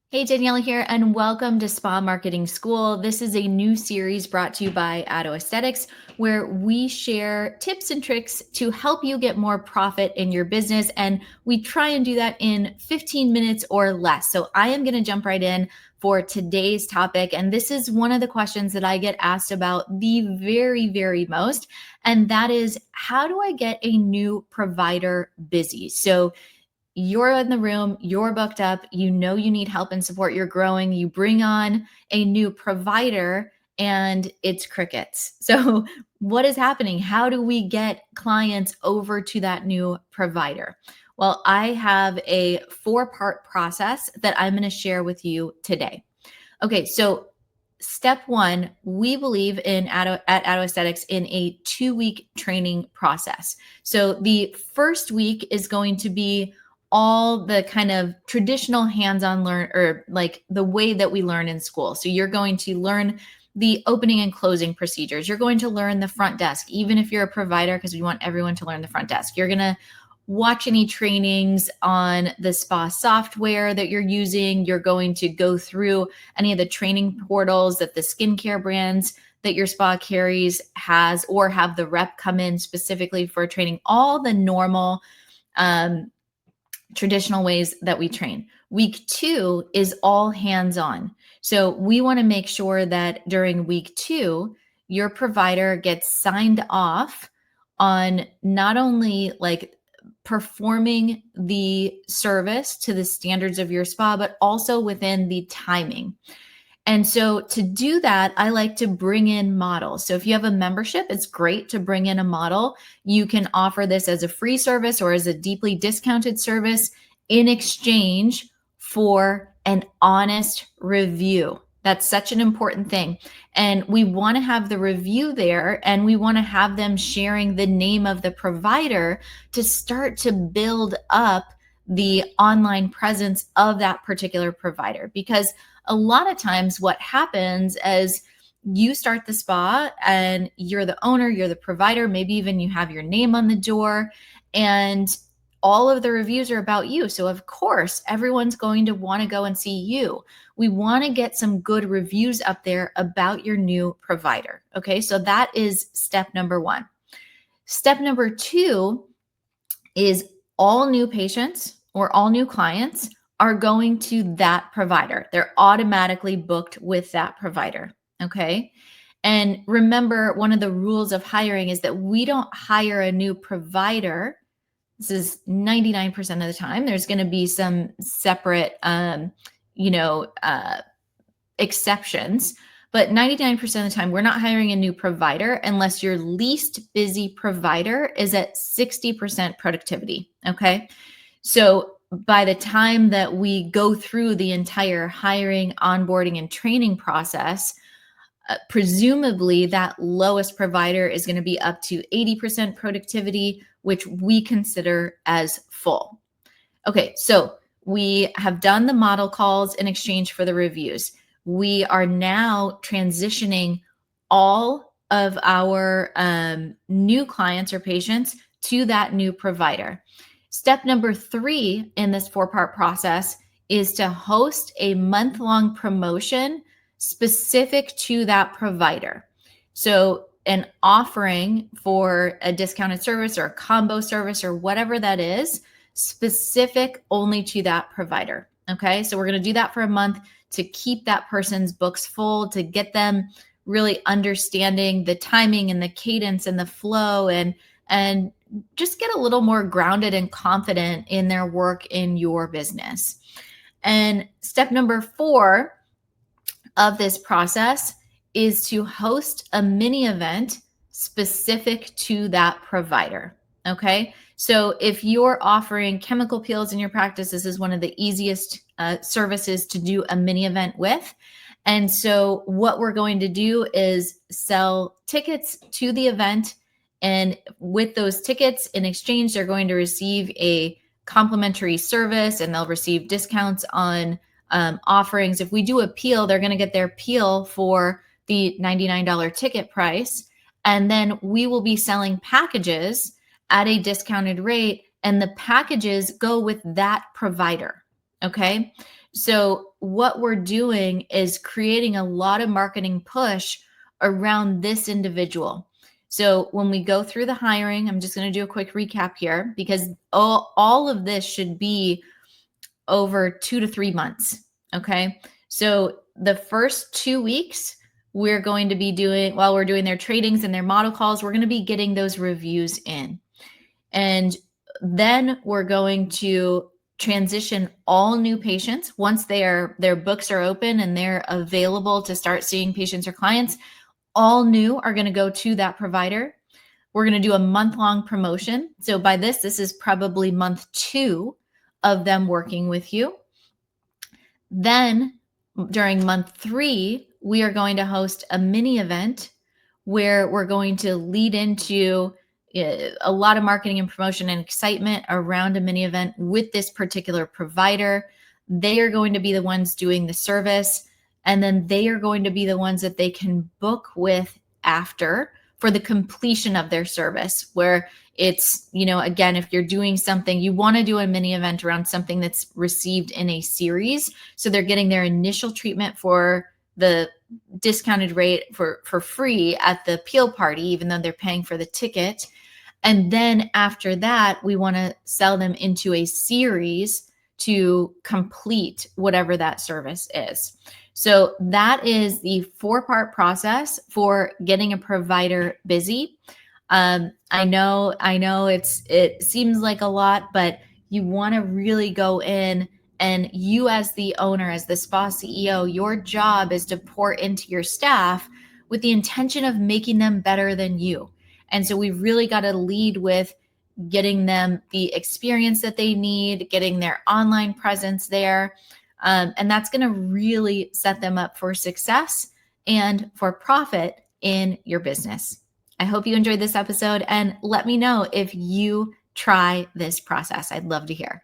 Hey, Danielle here, and welcome to Spa Marketing School. This is a new series brought to you by Addo Aesthetics, where we share tips and tricks to help you get more profit in your business. And we try and do that in 15 minutes or less. So I am going to jump right in for today's topic. And this is one of the questions that I get asked about the very most. And that is, how do I get a new provider busy? So you're in the room, you're booked up, you know you need help and support, you're growing, you bring on a new provider and it's crickets. So, what is happening? How do we get clients over to that new provider? Well, I have a 4-part process that I'm going to share with you today. Okay, so step one, we believe at Addo Aesthetics in a 2-week training process. So the first week is going to be all the kind of traditional hands-on learn, or like the way that we learn in school. So you're going to learn the opening and closing procedures. You're going to learn the front desk, even if you're a provider, because we want everyone to learn the front desk. You're going to watch any trainings on the spa software that you're using. You're going to go through any of the training portals that the skincare brands that your spa carries has, or have the rep come in specifically for training, all the normal traditional ways that we train. Week 2 is all hands on. So we want to make sure that during week 2, your provider gets signed off on not only like performing the service to the standards of your spa, but also within the timing. And so to do that, I like to bring in models. So if you have a membership, it's great to bring in a model. You can offer this as a free service or as a deeply discounted service in exchange for an honest review. That's such an important thing. And we want to have the review there, and we want to have them sharing the name of the provider to start to build up the online presence of that particular provider. Because a lot of times what happens is you start the spa and you're the owner, you're the provider, maybe even you have your name on the door, and all of the reviews are about you. So of course, everyone's going to want to go and see you. We want to get some good reviews up there about your new provider. Okay, so that is step number 1. Step number 2 is all new patients or all new clients are going to that provider. They're automatically booked with that provider. Okay. And remember, one of the rules of hiring is that we don't hire a new provider. This is 99% of the time. There's going to be some separate, exceptions. But 99% of the time, we're not hiring a new provider unless your least busy provider is at 60% productivity. Okay. So by the time that we go through the entire hiring, onboarding, and training process, presumably that lowest provider is going to be up to 80% productivity, which we consider as full. Okay. So we have done the model calls in exchange for the reviews. We are now transitioning all of our new clients or patients to that new provider. Step number 3 in this 4-part process is to host a month-long promotion specific to that provider. So an offering for a discounted service or a combo service or whatever that is, specific only to that provider. Okay, so we're going to do that for a month to keep that person's books full, to get them really understanding the timing and the cadence and the flow, and just get a little more grounded and confident in their work in your business. And step number 4 of this process is to host a mini event specific to that provider. Okay. So if you're offering chemical peels in your practice, this is one of the easiest services to do a mini event with. And so what we're going to do is sell tickets to the event. And with those tickets in exchange, they're going to receive a complimentary service, and they'll receive discounts on offerings. If we do a peel, they're going to get their peel for the $99 ticket price. And then we will be selling packages at a discounted rate, and the packages go with that provider. Okay. So what we're doing is creating a lot of marketing push around this individual. So when we go through the hiring, I'm just going to do a quick recap here because all of this should be over 2 to 3 months. Okay. So the first 2 weeks, we're going to be doing, while we're doing their tradings and their model calls, we're going to be getting those reviews in. And then we're going to transition all new patients once their books are open and they're available to start seeing patients or clients. All new are going to go to that provider. We're going to do a month-long promotion. So by this is probably month 2 of them working with you. Then during month 3, we are going to host a mini event where we're going to lead into a lot of marketing and promotion and excitement around a mini event with this particular provider. They are going to be the ones doing the service, and then they are going to be the ones that they can book with after for the completion of their service, where it's, again, if you're doing something, you want to do a mini event around something that's received in a series. So they're getting their initial treatment for the discounted rate for free at the peel party, even though they're paying for the ticket. And then after that, we want to sell them into a series to complete whatever that service is. So that is the 4-part process for getting a provider busy. I know it seems like a lot, but you want to really go in, and you as the owner, as the spa CEO, your job is to pour into your staff with the intention of making them better than you. And so we've really got to lead with getting them the experience that they need, getting their online presence there. And that's going to really set them up for success and for profit in your business. I hope you enjoyed this episode, and let me know if you try this process. I'd love to hear.